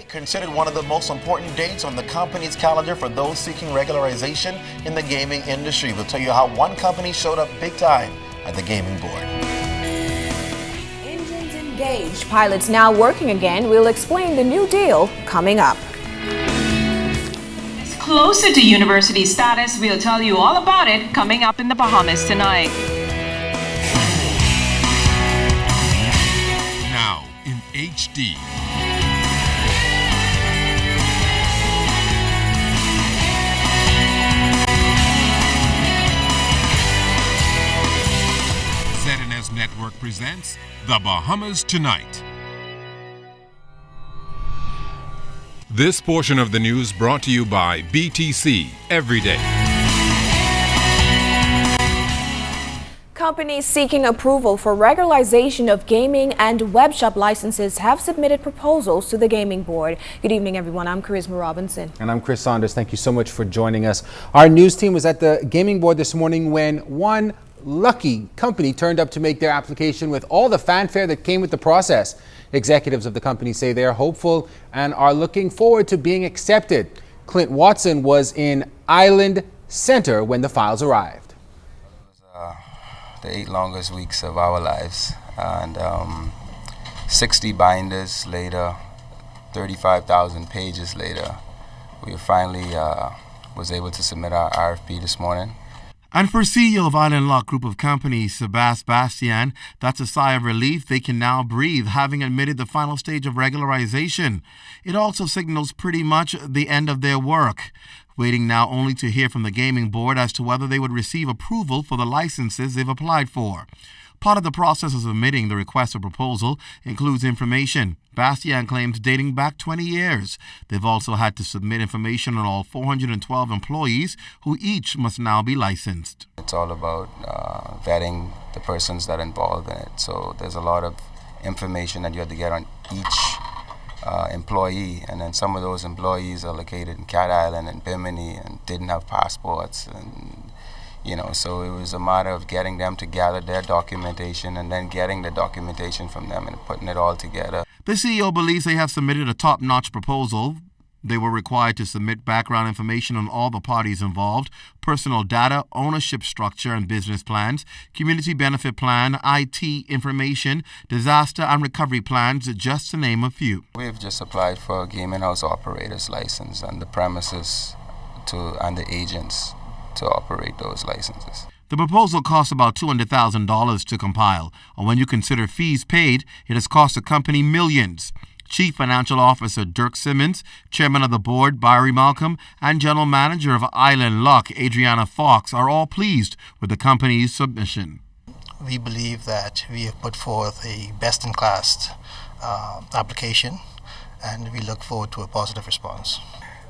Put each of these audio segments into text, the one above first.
considered one of the most important dates on the company's calendar for those seeking regularization in the gaming industry. We'll tell you how one company showed up big time at the gaming board. Engines engaged, pilots now working again. We'll explain the new deal coming up. It's closer to university status. We'll tell you all about it coming up in the Bahamas tonight. Now in HD. ZNS Network presents The Bahamas Tonight. This portion of the news brought to you by BTC Every Day. Companies seeking approval for regularization of gaming and web shop licenses have submitted proposals to the Gaming Board. Good evening, everyone. I'm Charisma Robinson. And I'm Chris Saunders. Thank you so much for joining us. Our news team was at the Gaming Board this morning when one lucky company turned up to make their application with all the fanfare that came with the process. Executives of the company say they are hopeful and are looking forward to being accepted. Clint Watson was in Island Center when the files arrived. The 8 longest weeks of our lives, and 60 binders later, 35,000 pages later, we finally was able to submit our RFP this morning. And for CEO of Island Lock Group of Companies, Bastian, that's a sigh of relief. They can now breathe, having admitted the final stage of regularization. It also signals pretty much the end of their work. Waiting now only to hear from the Gaming Board as to whether they would receive approval for the licenses they've applied for. Part of the process of submitting the request for proposal includes information. Bastian claims dating back 20 years. They've also had to submit information on all 412 employees who each must now be licensed. It's all about vetting the persons that are involved in it. So there's a lot of information that you have to get on each employee, and then some of those employees are located in Cat Island and Bimini and didn't have passports, and so it was a matter of getting them to gather their documentation and then getting the documentation from them and putting it all together. The CEO believes they have submitted a top-notch proposal. They were required to submit background information on all the parties involved, personal data, ownership structure and business plans, community benefit plan, IT information, disaster and recovery plans, just to name a few. We've just applied for a gaming house operator's license and the premises and the agents to operate those licenses. The proposal costs about $200,000 to compile, and when you consider fees paid, it has cost the company millions. Chief Financial Officer Dirk Simmons, Chairman of the Board Barry Malcolm, and General Manager of Island Lock Adriana Fox are all pleased with the company's submission. We believe that we have put forth a best-in-class application, and we look forward to a positive response.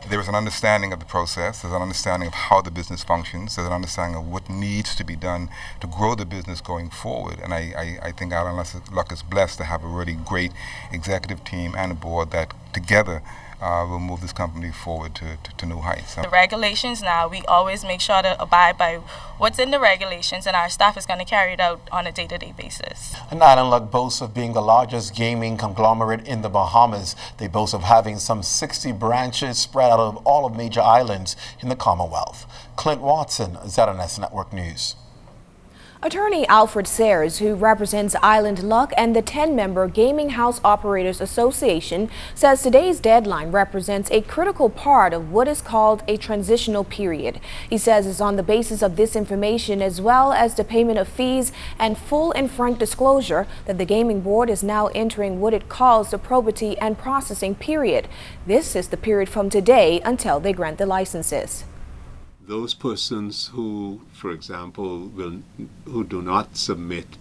There is an understanding of the process, there's an understanding of how the business functions, there's an understanding of what needs to be done to grow the business going forward. And I think Island Lock is blessed to have a really great executive team and a board that together will move this company forward to new heights. The regulations now, we always make sure to abide by what's in the regulations, and our staff is going to carry it out on a day-to-day basis. And Island Lock boasts of being the largest gaming conglomerate in the Bahamas. They boast of having some 60 branches spread out of all of major islands in the Commonwealth. Clint Watson, ZNS Network News. Attorney Alfred Sayers, who represents Island Lock and the 10-member Gaming House Operators Association, says today's deadline represents a critical part of what is called a transitional period. He says it's on the basis of this information, as well as the payment of fees and full and frank disclosure, that the Gaming Board is now entering what it calls the probity and processing period. This is the period from today until they grant the licenses. Those persons who, for example, who do not submit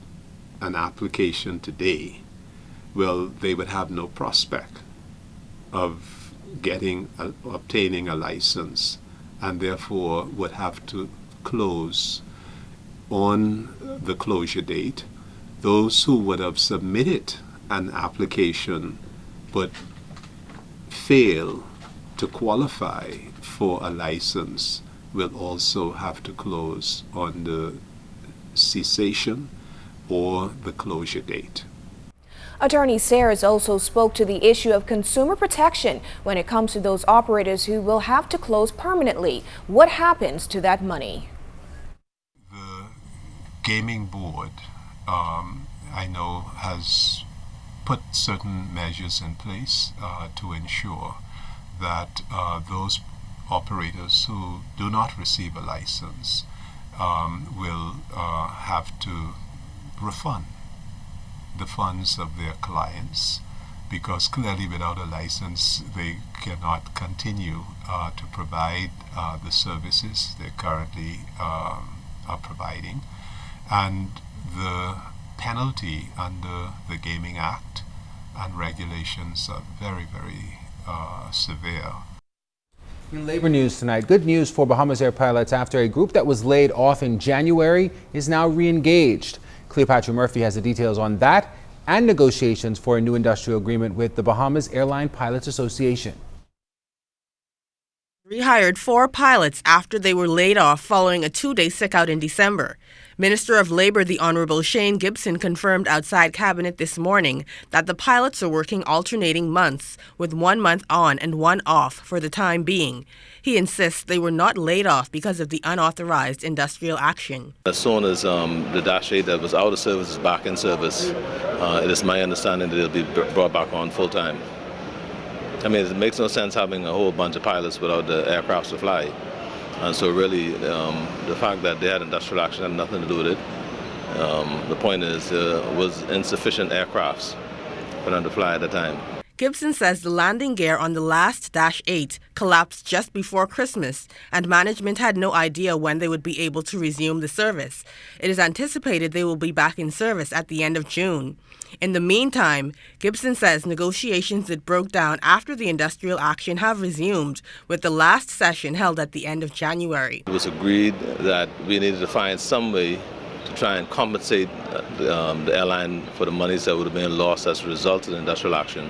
an application today, they would have no prospect of obtaining a license, and therefore would have to close on the closure date. Those who would have submitted an application but fail to qualify for a license will also have to close on the cessation or the closure date. Attorney Sayers also spoke to the issue of consumer protection when it comes to those operators who will have to close permanently. What happens to that money? The gaming board, I know, has put certain measures in place to ensure that those operators who do not receive a license will have to refund the funds of their clients, because clearly without a license they cannot continue to provide the services they currently are providing. And the penalty under the Gaming Act and regulations are very, very severe. In labor news tonight, good news for Bahamas Air pilots after a group that was laid off in January is now re-engaged. Cleopatra Murphy has the details on that and negotiations for a new industrial agreement with the Bahamas Airline Pilots Association. Rehired 4 pilots after they were laid off following a 2-day sick-out in December. Minister of Labor, the Honorable Shane Gibson, confirmed outside Cabinet this morning that the pilots are working alternating months, with 1 month on and 1 off for the time being. He insists they were not laid off because of the unauthorized industrial action. As soon as the Dash 8 that was out of service is back in service, it is my understanding that it'll be brought back on full-time. I mean, it makes no sense having a whole bunch of pilots without the aircraft to fly. And so really, the fact that they had industrial action had nothing to do with it. The point is, was insufficient aircrafts for them to fly at the time. Gibson says the landing gear on the last Dash 8 collapsed just before Christmas, and management had no idea when they would be able to resume the service. It is anticipated they will be back in service at the end of June. In the meantime, Gibson says negotiations that broke down after the industrial action have resumed, with the last session held at the end of January. It was agreed that we needed to find some way to try and compensate the airline for the monies that would have been lost as a result of the industrial action.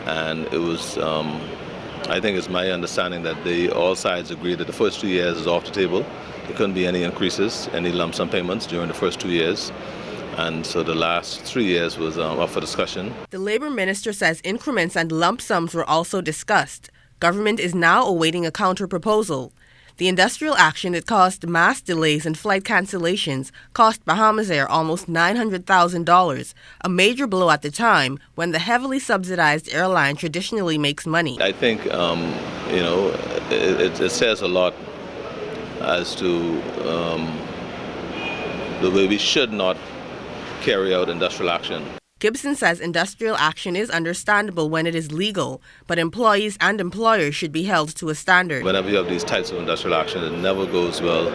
And it was, I think it's my understanding that all sides agreed that the first 2 years is off the table. There couldn't be any increases, any lump sum payments during the first 2 years. And so the last 3 years was up for discussion. The Labor Minister says increments and lump sums were also discussed. Government is now awaiting a counter-proposal. The industrial action that caused mass delays and flight cancellations cost Bahamas Air almost $900,000, a major blow at the time when the heavily subsidized airline traditionally makes money. I think, it says a lot as to the way we should not carry out industrial action. Gibson says industrial action is understandable when it is legal, but employees and employers should be held to a standard. Whenever you have these types of industrial action, it never goes well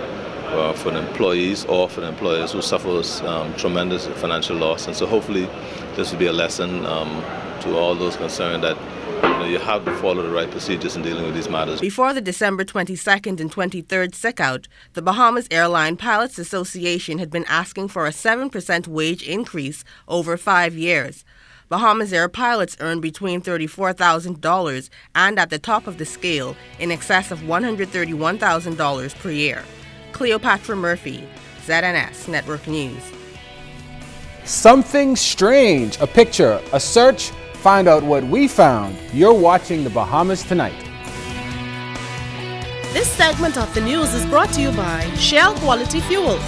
for the employees or for the employers who suffers tremendous financial loss. And so hopefully this will be a lesson to all those concerned that you have to follow the right procedures in dealing with these matters. Before the December 22nd and 23rd sick-out, the Bahamas Airline Pilots Association had been asking for a 7% wage increase over 5 years. Bahamas Air pilots earn between $34,000 and, at the top of the scale, in excess of $131,000 per year. Cleopatra Murphy, ZNS Network News. Something strange. A picture, a search. Find out what we found. You're watching the Bahamas Tonight. This segment of the news is brought to you by Shell Quality Fuels.